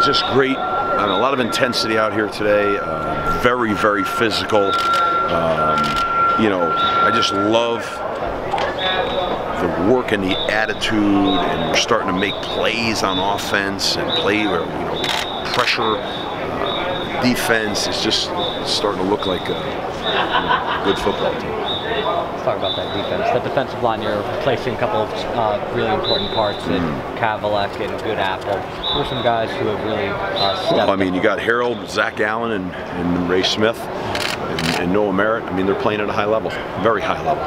just great. A lot of intensity out here today. Very, very physical. You know, I just love the work and the attitude, and we're starting to make plays on offense and play, you know, pressure, defense. It's just starting to look like a good football team. Let's talk about that defense. The defensive line, you're replacing a couple of really important parts in Kavalek and Good Apple. Who are some guys who have really stepped up? I mean, you got Harold, Zach Allen, and Ray Smith, and Noah Merritt. I mean, they're playing at a high level, very high level.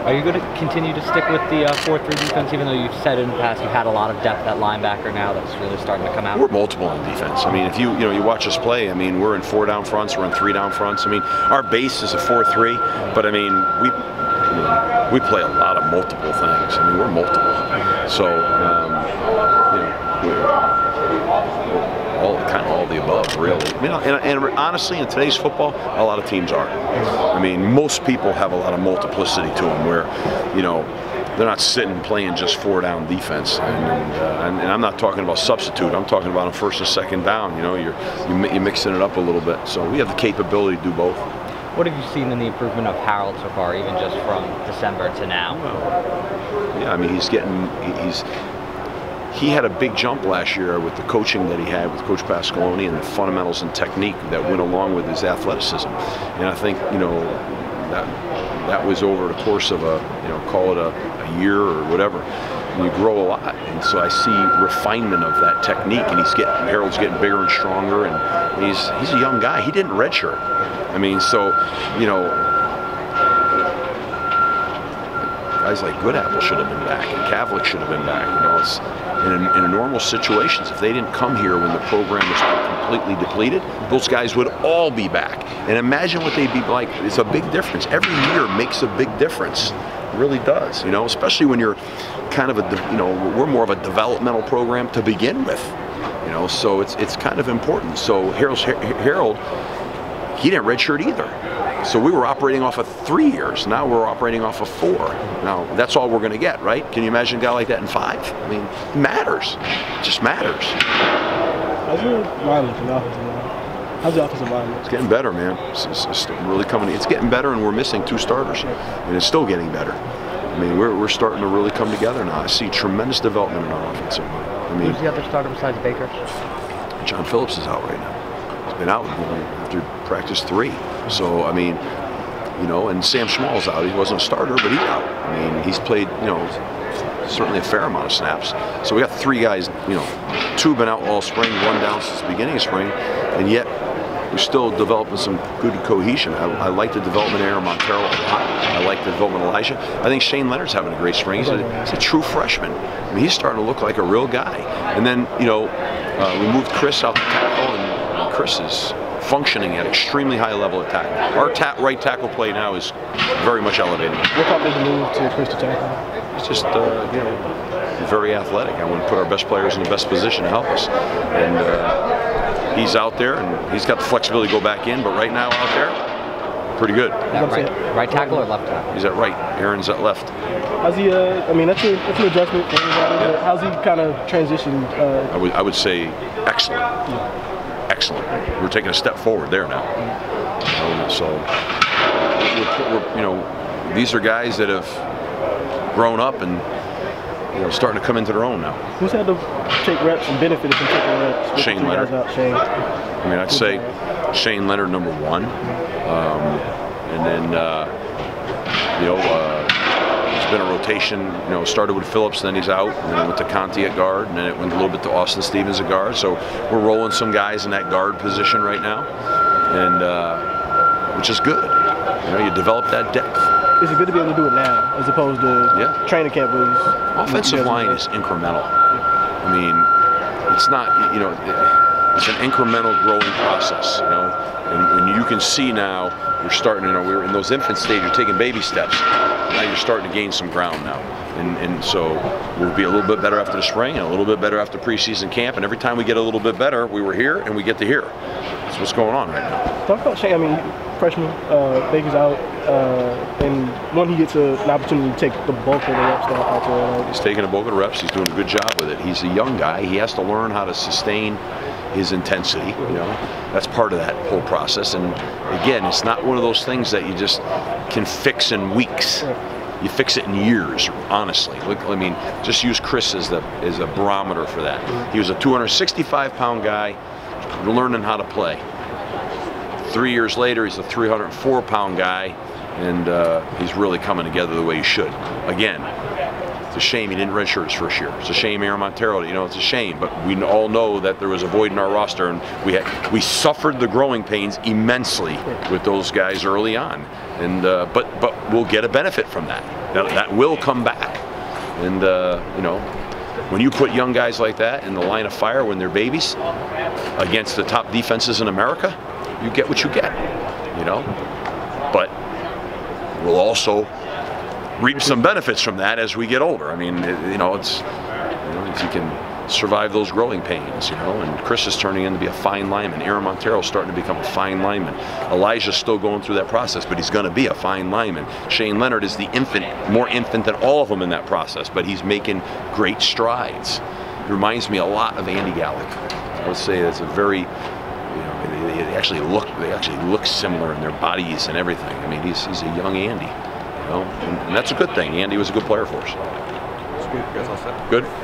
Are you going to continue to stick with the 4-3 defense, even though you've said in the past you've had a lot of depth at linebacker now that's really starting to come out? We're multiple on defense. I mean, if you watch us play, I mean, we're in 4 down fronts, we're in 3 down fronts. I mean, our base is a 4-3, but I mean, we play a lot of multiple things. I mean, we're multiple. So, you know, we're kind of all the above, really. I mean, and honestly, in today's football, a lot of teams are. I mean, most people have a lot of multiplicity to them, where, you know, they're not sitting playing just 4 down defense. And I'm not talking about substitute. I'm talking about on 1st and 2nd down. You know, you're mixing it up a little bit. So we have the capability to do both. What have you seen in the improvement of Harold so far, even just from December to now? Yeah, I mean, he had a big jump last year with the coaching that he had with Coach Pasqualoni and the fundamentals and technique that went along with his athleticism. And I think, you know, that was over the course of call it a year or whatever. And you grow a lot, and so I see refinement of that technique. And Harold's getting bigger and stronger, and he's a young guy. He didn't redshirt. I mean, so, you know, guys like Good Apple should have been back, and Kavalek should have been back. You know, it's in a normal situations, if they didn't come here when the program was completely depleted, those guys would all be back. And imagine what they'd be like. It's a big difference. Every year makes a big difference. It really does. You know, especially when you're kind of we're more of a developmental program to begin with. You know, so it's kind of important. So Harold, he didn't redshirt either. So we were operating off of 3 years. Now we're operating off of 4. Now that's all we're going to get, right? Can you imagine a guy like that in 5? I mean, it matters. It just matters. How's your line looking, the offensive line? How's the offensive line look? It's getting better, man. It's really coming. It's getting better, and we're missing 2 starters, and it's still getting better. I mean, we're starting to really come together now. I see tremendous development in our offensive line. I mean, who's the other starter besides Baker? John Phillips is out right now. He's been out after practice 3. So, I mean, you know, and Sam Schmall's out. He wasn't a starter, but he's out. I mean, he's played, you know, certainly a fair amount of snaps. So we got 3 guys, you know, 2 been out all spring, 1 down since the beginning of spring, and yet we're still developing some good cohesion. I like the development of Aaron Montero a lot. I like the development of Elijah. I think Shane Leonard's having a great spring. He's a true freshman. I mean, he's starting to look like a real guy. And then, you know, we moved Chris out to tackle, and Chris is functioning at extremely high level at tackle. Our right tackle play now is very much elevated. What prompted the move to Chris to tackle? It's just, you know, very athletic. I want to put our best players in the best position to help us. And he's out there, and he's got the flexibility to go back in, but right now out there, pretty good. Right tackle or left tackle? He's at right. Aaron's at left. How's he, I mean, that's an adjustment for everybody. Yeah. How's he kind of transitioned? I would say excellent. Yeah. Excellent. We're taking a step forward there now. So, you know, these are guys that have grown up and, you know, starting to come into their own now. Who's had to take reps and benefited from taking reps? Shane Leonard. Shane. I mean, I'd say Shane Leonard #1, and then you know, there's been a rotation. You know, started with Phillips, then he's out, and then it went to Conti at guard, and then it went a little bit to Austin Stevens at guard. So we're rolling some guys in that guard position right now, and which is good. You know, you develop that depth. Is it good to be able to do it now, as opposed to training camp was? Offensive line is incremental. I mean, it's not, you know, it's an incremental growing process, you know, and you can see now you're starting, you know, we're in those infant stage, you're taking baby steps. Now you're starting to gain some ground now. And so we'll be a little bit better after the spring and a little bit better after preseason camp. And every time we get a little bit better, we were here and we get to here. That's what's going on right now. Talk about Shane. I mean, freshman, Baker's out, and when he gets an opportunity to take the bulk of the reps out there. He's taking a bulk of the reps. He's doing a good job with it. He's a young guy. He has to learn how to sustain his intensity. You know, that's part of that whole process. And again, it's not one of those things that you just can fix in weeks. You fix it in years, honestly. Look, I mean, just use Chris as a barometer for that. He was a 265-pound guy learning how to play. 3 years later, he's a 304-pound guy, and he's really coming together the way he should. Again, it's a shame he didn't redshirt his first year. It's a shame Aaron Montero, you know, it's a shame. But we all know that there was a void in our roster, and we suffered the growing pains immensely with those guys early on. And but we'll get a benefit from that. That will come back. And you know, when you put young guys like that in the line of fire when they're babies against the top defenses in America, you get what you get. You know, but we'll also reap some benefits from that as we get older. I mean, you know, it's, you know, if you can survive those growing pains, you know, and Chris is turning in to be a fine lineman. Aaron Montero is starting to become a fine lineman. Elijah's still going through that process, but he's going to be a fine lineman. Shane Leonard is the infant, more infant than all of them in that process, but he's making great strides. It reminds me a lot of Andy Gallick. I would say it's a very, you know, they actually look similar in their bodies and everything. I mean, he's a young Andy. You know, and that's a good thing. Andy was a good player for us. That's good. You guys all set? Good.